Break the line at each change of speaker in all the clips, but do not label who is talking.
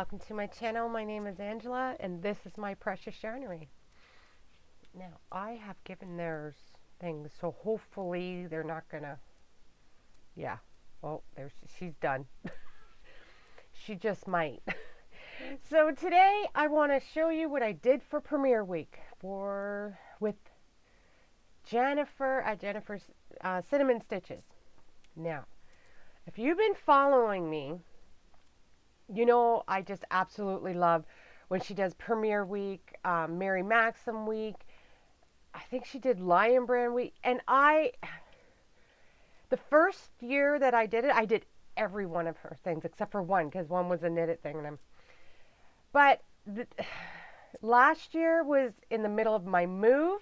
welcome to my channel. My name is Angela and this is my precious yarnery. Now I have given theirs things, so hopefully they're not gonna, yeah, well she's done. She just might. So today I want to show you what I did for Premiere Week with Jennifer at Jennifer's Cinnamon Stitches. Now, if you've been following me, you know I just absolutely love when she does Premiere Week, Mary Maxim Week. I think she did Lion Brand Week. And the first year that I did it, I did every one of her things except for one, because one was a knitted thing. But last year was in the middle of my move.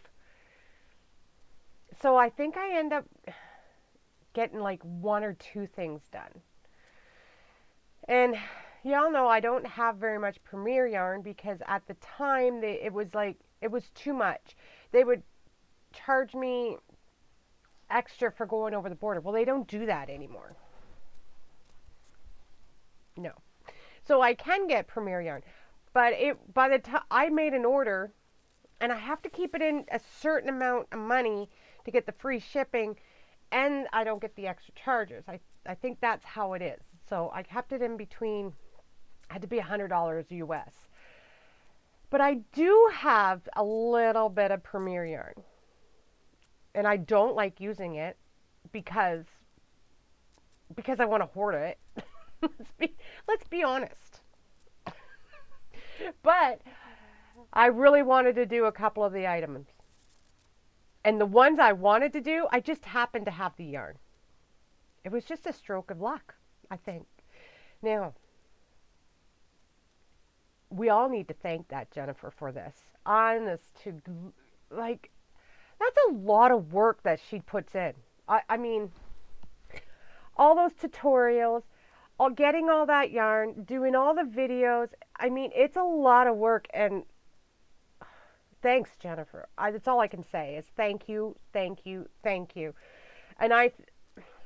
So I think I end up getting like one or two things done. And y'all know I don't have very much Premiere yarn because at the time it was too much. They would charge me extra for going over the border. Well, they don't do that anymore. No. So I can get Premiere yarn, but by the time I made an order, and I have to keep it in a certain amount of money to get the free shipping, and I don't get the extra charges. I think that's how it is. So I kept it in between. Had to be $100 US. But I do have a little bit of Premiere yarn. And I don't like using it because I want to hoard it. let's be honest. But I really wanted to do a couple of the items. And the ones I wanted to do, I just happened to have the yarn. It was just a stroke of luck, I think. Now, we all need to thank that Jennifer for this. Honest to, that's a lot of work that she puts in. I mean, all those tutorials, getting all that yarn, doing all the videos. I mean, it's a lot of work, and thanks, Jennifer. That's all I can say is thank you, thank you, thank you. And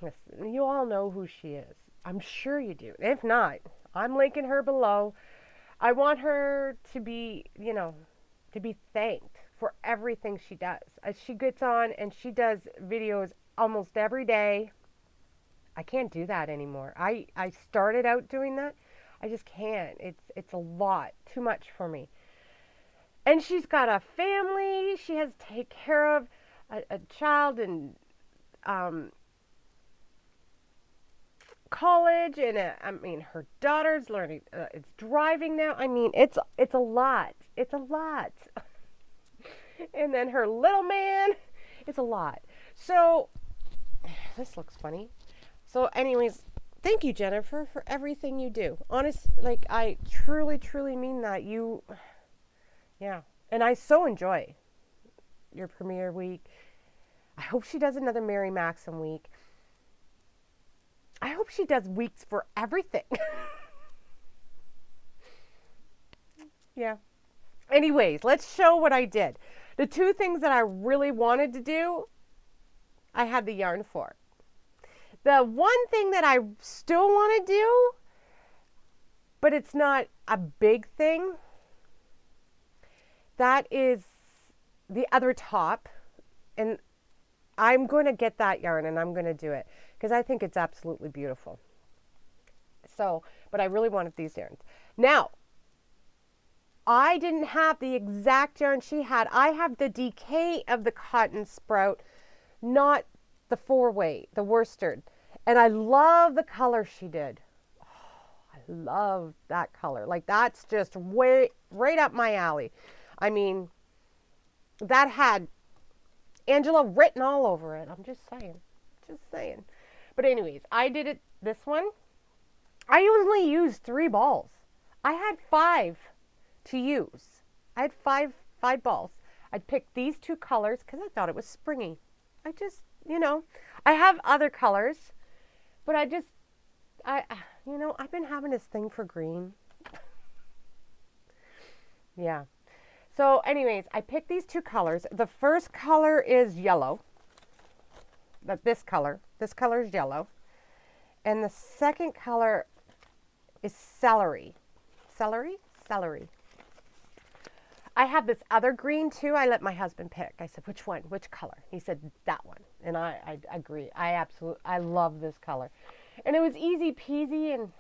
listen, you all know who she is. I'm sure you do. If not, I'm linking her below. I want her to be, to be thanked for everything she does. As she gets on and she does videos almost every day. I can't do that anymore. I started out doing that. I just can't. It's a lot. Too much for me. And she's got a family. She has to take care of a child in college, and her daughter's learning. It's driving now. I mean, it's a lot. It's a lot. And then her little man. It's a lot. So this looks funny. So, anyways, thank you, Jennifer, for everything you do. Honest, I truly, truly mean that. Yeah. And I so enjoy your Premiere Week. I hope she does another Mary Maxim Week. I hope she does weeks for everything. Yeah. Anyways, let's show what I did. The two things that I really wanted to do, I had the yarn for. The one thing that I still want to do, but it's not a big thing, that is the other top. And I'm going to get that yarn and I'm going to do it because I think it's absolutely beautiful. So, but I really wanted these yarns. Now, I didn't have the exact yarn she had. I have the decay of the cotton sprout, not the 4-way, the worsted. And I love the color she did. Oh, I love that color. That's just right up my alley. I mean, that had Angela written all over it. I'm just saying. But anyways, I did it, this one. I only used 3 balls. I had 5 to use. I had five balls. I picked these 2 colors because I thought it was springy. I just, I have other colors, but I've been having this thing for green. Yeah. So anyways, I picked these 2 colors. The first color is yellow. This color is yellow. And the second color is celery. celery. I have this other green too. I let my husband pick. I said, which one? Which color? He said, that one. And I agree. I love this color. And it was easy peasy, and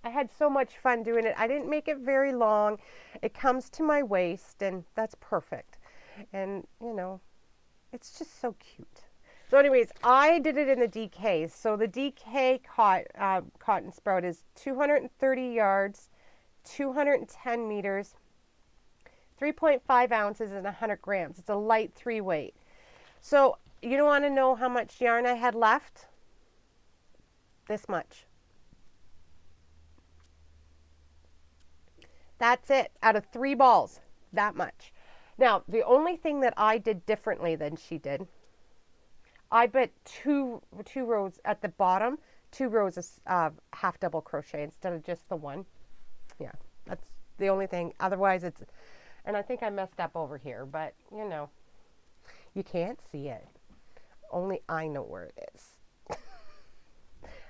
I had so much fun doing it. I didn't make it very long. It comes to my waist, and that's perfect. And, you know, it's just so cute. So anyways, I did it in the DK. So the DK cotton sprout is 230 yards, 210 meters, 3.5 ounces, and 100 grams. It's a light 3-weight. So you don't want to know how much yarn I had left? This much. That's it. Out of 3 balls, that much. Now, the only thing that I did differently than she did, I put two rows at the bottom, 2 rows of half double crochet instead of just the one. Yeah, that's the only thing. Otherwise, it's, and I think I messed up over here, but you know, you can't see it. Only I know where it is.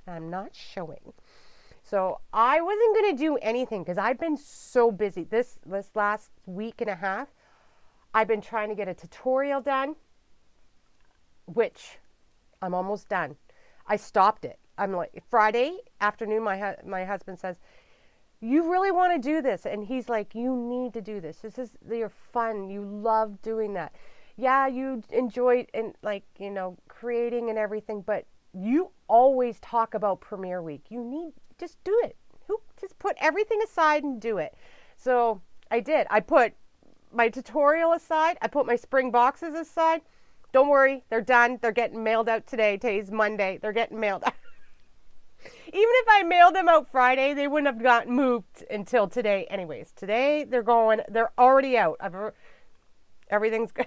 I'm not showing. So I wasn't going to do anything because I've been so busy. This last week and a half, I've been trying to get a tutorial done, which I'm almost done. I stopped it. I'm like, Friday afternoon, my husband says, you really want to do this? And he's like, you need to do this. This is your fun. You love doing that. Yeah, you enjoy and like, you know, creating and everything, but you always talk about Premiere Week. You need, just do it. Just put everything aside and do it. So I did. I put my tutorial aside. I put my spring boxes aside. Don't worry, they're done. They're getting mailed out today. Today's Monday. They're getting mailed out. Even if I mailed them out Friday, they wouldn't have gotten moved until today. Anyways, today they're already out. Everything's good.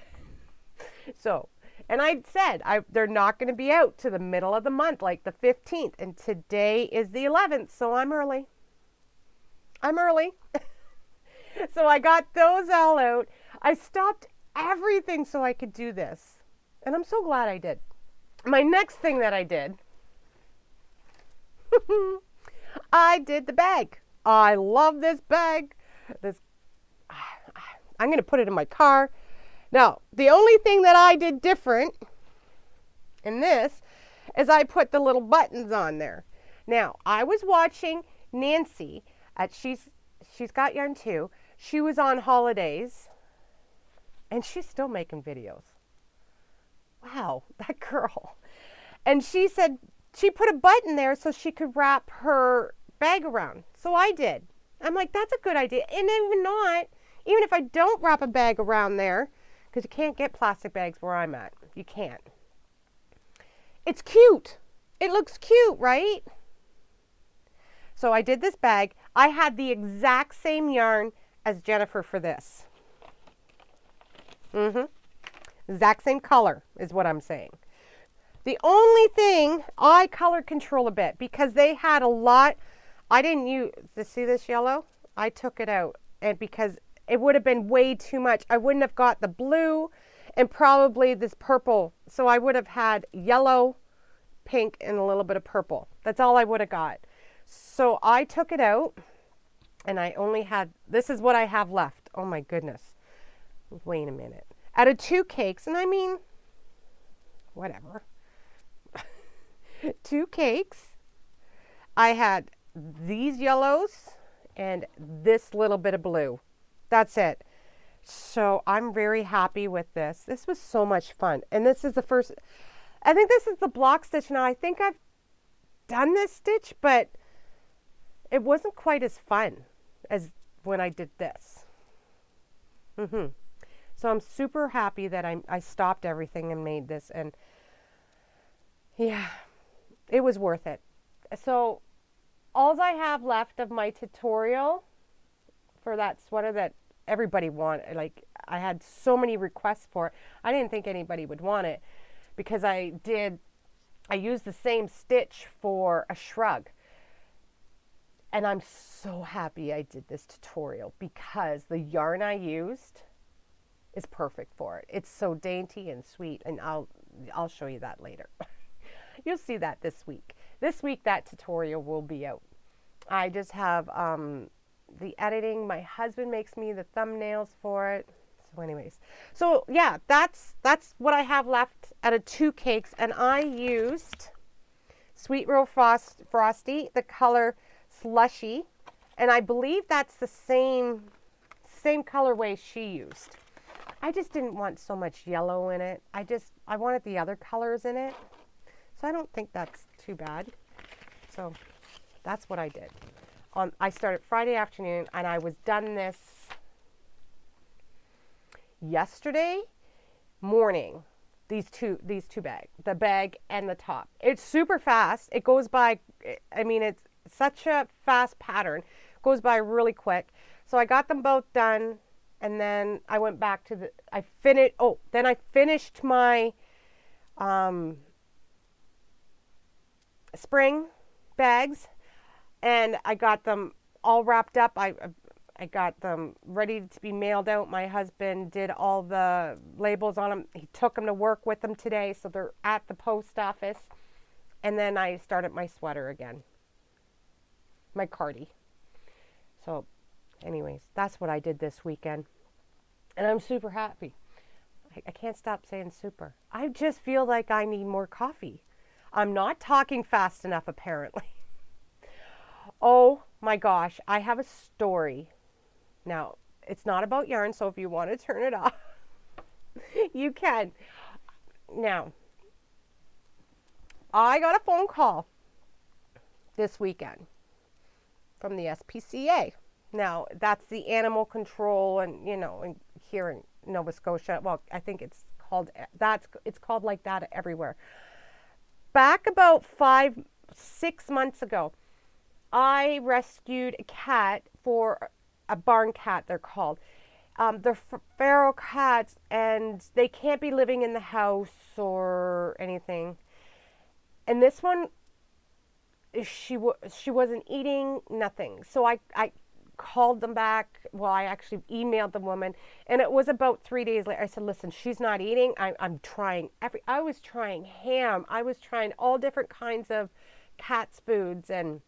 So, and I said, they're not going to be out to the middle of the month, like the 15th. And today is the 11th, so I'm early. So I got those all out. I stopped everything so I could do this. And I'm so glad I did. My next thing that I did, I did the bag. I love this bag. I'm going to put it in my car. Now, the only thing that I did different in this is I put the little buttons on there. Now, I was watching Nancy she's got yarn too. She was on holidays and she's still making videos. Wow, that girl. And she said she put a button there so she could wrap her bag around. So I did. I'm like, that's a good idea. And even if I don't wrap a bag around there, because you can't get plastic bags where I'm at. You can't. It's cute. It looks cute, right? So I did this bag. I had the exact same yarn as Jennifer for this. Exact same color is what I'm saying. The only thing, I color control a bit because they had a lot. I didn't use, see this yellow? I took it out and because it would have been way too much. I wouldn't have got the blue and probably this purple. So I would have had yellow, pink, and a little bit of purple. That's all I would have got. So I took it out and I only had, this is what I have left. Oh my goodness. Wait a minute. Out of 2 cakes, and I mean, whatever. 2 cakes. I had these yellows and this little bit of blue. That's it. So I'm very happy with this. This was so much fun. And this is the first, I think this is the block stitch. Now I think I've done this stitch, but it wasn't quite as fun as when I did this. So I'm super happy that I stopped everything and made this. And yeah, it was worth it. So all I have left of my tutorial for that sweater that everybody wanted, like I had so many requests for it. I didn't think anybody would want it because I used the same stitch for a shrug. And I'm so happy I did this tutorial because the yarn I used is perfect for it. It's so dainty and sweet, and I'll show you that later. You'll see that this week. This week that tutorial will be out. I just have the editing. My husband makes me the thumbnails for it. So anyways, so yeah, that's what I have left out of 2 cakes. And I used Sweet Roll Frosty, the color Slushy. And I believe that's the same colorway she used. I just didn't want so much yellow in it. I wanted the other colors in it. So I don't think that's too bad. So that's what I did. I started Friday afternoon, and I was done this yesterday morning. These two bags, the bag and the top. It's super fast. It goes by, I mean, it's such a fast pattern. It goes by really quick. So I got them both done, and then I went back to then I finished my spring bags, and I got them all wrapped up. I got them ready to be mailed out. My husband did all the labels on them. He took them to work with them today, so they're at the post office. And then I started my sweater again, my cardi. So anyways, that's what I did this weekend. And I'm super happy. I can't stop saying super. I just feel like I need more coffee. I'm not talking fast enough, apparently. Oh my gosh, I have a story. Now, it's not about yarn, so if you want to turn it off, you can. Now, I got a phone call this weekend from the SPCA. Now, that's the animal control, and here in Nova Scotia, well, I think it's called like that everywhere. Back about 5-6 months ago, I rescued a cat, for a barn cat, they're called. They're feral cats, and they can't be living in the house or anything. And this one, she wasn't eating, nothing. So I called them back. Well, I actually emailed the woman, and it was about 3 days later. I said, listen, she's not eating. I'm trying I was trying ham. I was trying all different kinds of cat's foods, and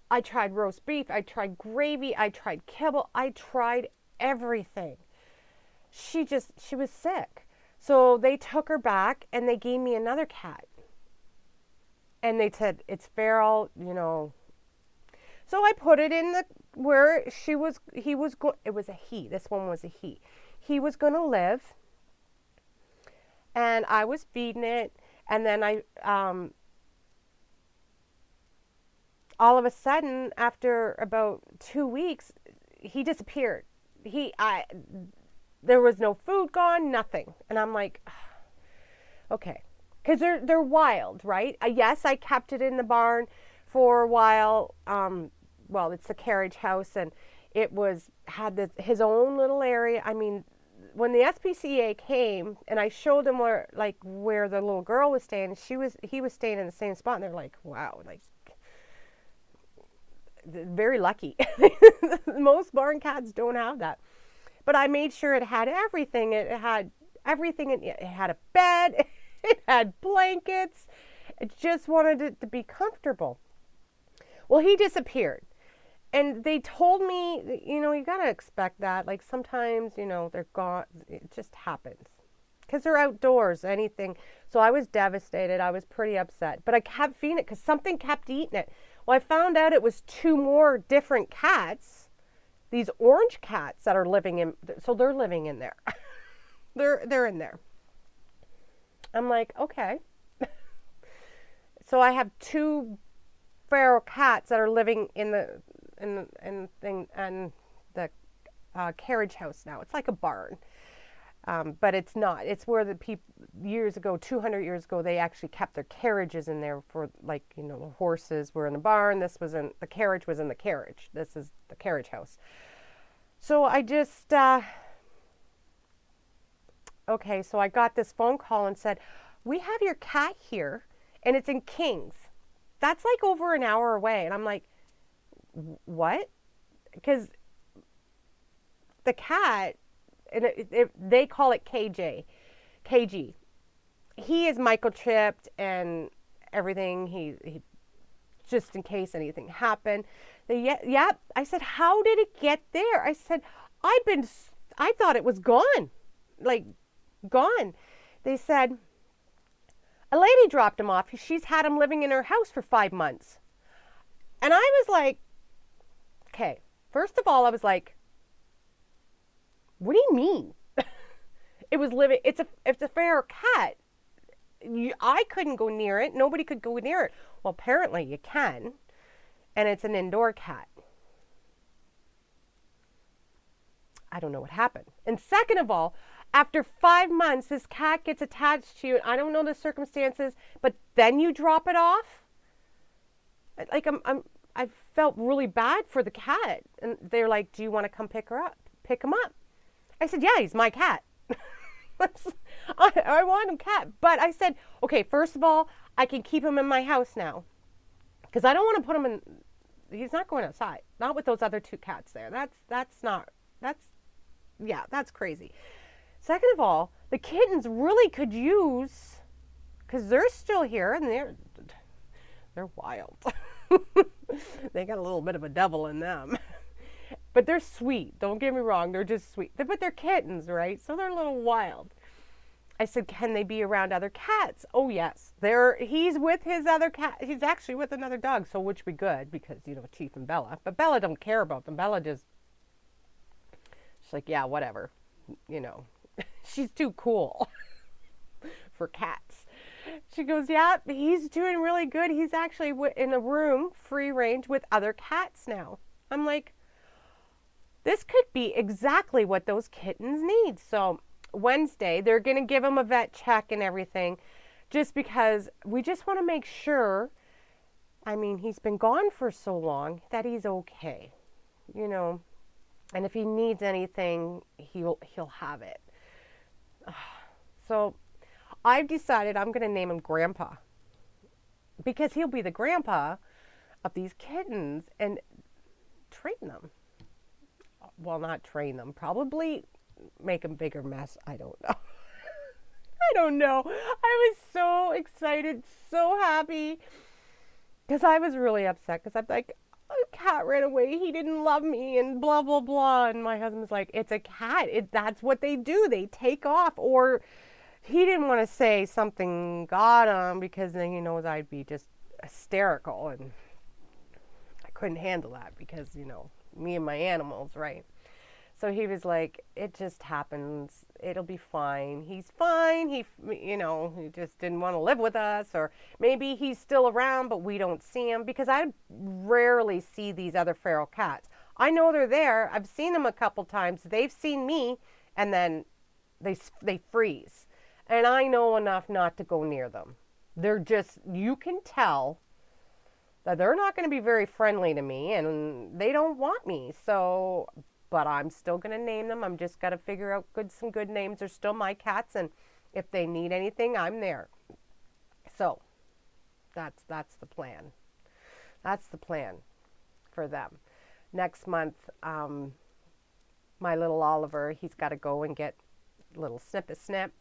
I tried roast beef. I tried gravy. I tried kibble. I tried everything. She was sick. So they took her back, and they gave me another cat. And they said, it's feral, So I put it in where it was a he. This one was a he. He was going to live. And I was feeding it. And then all of a sudden, after about 2 weeks, he disappeared. There was no food gone, nothing. And I'm like, okay. Because they're wild, right? Yes, I kept it in the barn for a while. Well, it's the carriage house, and it had his own little area. I mean, when the SPCA came, and I showed them where the little girl was staying, he was staying in the same spot, and they're like, wow, very lucky. Most barn cats don't have that. But I made sure it had everything. It had everything. It had a bed. It had blankets. I just wanted it to be comfortable. Well, he disappeared. And they told me, you got to expect that. Like sometimes, they're gone. It just happens. Because they're outdoors, anything. So I was devastated. I was pretty upset. But I kept feeding it because something kept eating it. Well, I found out it was 2 more different cats. These orange cats that are living in. So they're living in there. they're in there. I'm like, okay. So I have 2 feral cats that are living in the carriage house now. It's like a barn, but it's not. It's where the people 200 years ago, they actually kept their carriages in there for the horses were in the barn. The carriage was in the carriage. This is the carriage house. So I just. Okay, so I got this phone call and said, we have your cat here, and it's in Kings. That's like over an hour away. And I'm like, what? Because the cat, and they call it KG. He is microchipped and everything. just in case anything happened. Yeah. I said, how did it get there? I said, I thought it was gone, like gone. They said, a lady dropped him off. She's had him living in her house for 5 months. And I was like, okay, first of all, I was like, what do you mean? It was living, it's a feral cat. I couldn't go near it. Nobody could go near it. Well, apparently you can. And it's an indoor cat. I don't know what happened. And second of all, after 5 months, this cat gets attached to you. I don't know the circumstances, but then you drop it off. Like I felt really bad for the cat. And they're like, do you want to come pick him up? I said, yeah, he's my cat. I want a cat. But I said, okay, first of all, I can keep him in my house now. Because I don't want to put him in, he's not going outside. Not with those other 2 cats there. That's crazy. Second of all, the kittens really could use, because they're still here and they're wild. They got a little bit of a devil in them. But they're sweet. Don't get me wrong. They're just sweet. But they're kittens, right? So they're a little wild. I said, can they be around other cats? Oh, yes. He's with his other cat. He's actually with another dog, so which would be good because, Chief and Bella. But Bella don't care about them. Bella she's like, yeah, whatever. She's too cool for cats. She goes, yeah, he's doing really good. He's actually in a room, free range, with other cats now. I'm like, this could be exactly what those kittens need. So Wednesday, they're going to give him a vet check and everything, just because we just want to make sure, he's been gone for so long, that he's okay, and if he needs anything, he'll have it. So I've decided I'm going to name him Grandpa, because he'll be the grandpa of these kittens and train them. Well, not train them, probably make a bigger mess. I don't know. I don't know. I was so excited, so happy, because I was really upset because I'm like, a cat ran away. He didn't love me and blah, blah, blah. And my husband's like, it's a cat. That's what they do. They take off. Or he didn't want to say something got him because then he knows I'd be just hysterical. And I couldn't handle that because, me and my animals, right? So he was like, it just happens. It'll be fine. He's fine. He just didn't want to live with us. Or maybe he's still around, but we don't see him. Because I rarely see these other feral cats. I know they're there. I've seen them a couple times. They've seen me, and then they freeze. And I know enough not to go near them. They're just, you can tell that they're not going to be very friendly to me, and they don't want me. So... but I'm still going to name them. I'm just got to figure out some good names. They're still my cats, and if they need anything, I'm there. So that's the plan. That's the plan for them. Next month, my little Oliver, he's got to go and get a little snip.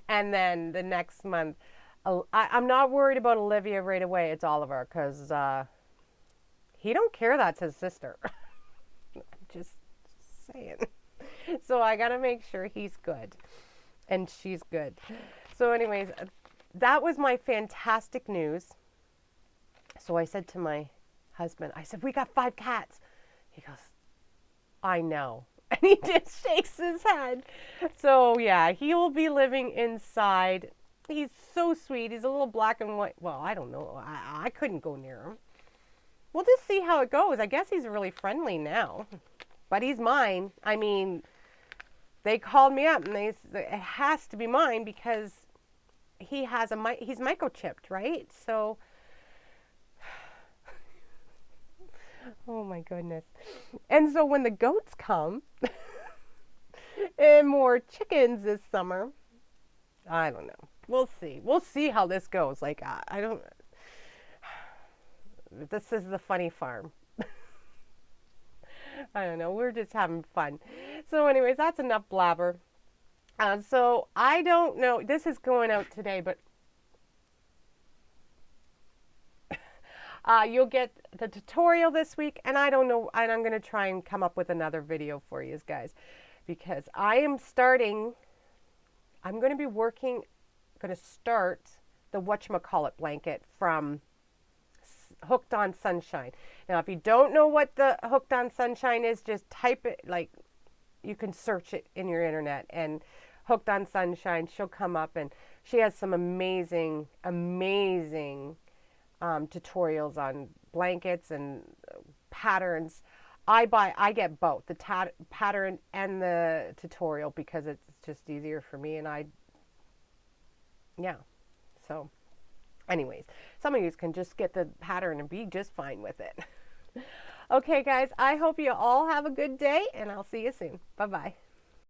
And then the next month, I'm not worried about Olivia right away. It's Oliver, because he don't care that's his sister. Just saying. So I got to make sure he's good and she's good. So anyways, that was my fantastic news. So I said to my husband, I said, we got 5 cats. He goes, I know. And he just shakes his head. So yeah, he will be living inside. He's so sweet. He's a little black and white. Well, I don't know. I couldn't go near him. We'll just see how it goes. I guess he's really friendly now. But he's mine. They called me up and they said it has to be mine because he's microchipped, right? So, oh my goodness. And so when the goats come and more chickens this summer, I don't know. We'll see. We'll see how this goes. This is the funny farm. I don't know. We're just having fun. So anyways, that's enough blabber. So I don't know. This is going out today, but You'll get the tutorial this week, and I don't know, and I'm going to try and come up with another video for you guys, because I'm going to be going to start the whatchamacallit blanket from Hooked on Sunshine. Now, if you don't know what the Hooked on Sunshine is, just type it, like, you can search it in your internet, and Hooked on Sunshine, she'll come up, and she has some amazing, amazing tutorials on blankets and patterns. I get both, the pattern and the tutorial, because it's just easier for me, and yeah, so anyways, some of you can just get the pattern and be just fine with it. Okay, guys, I hope you all have a good day, and I'll see you soon. Bye-bye.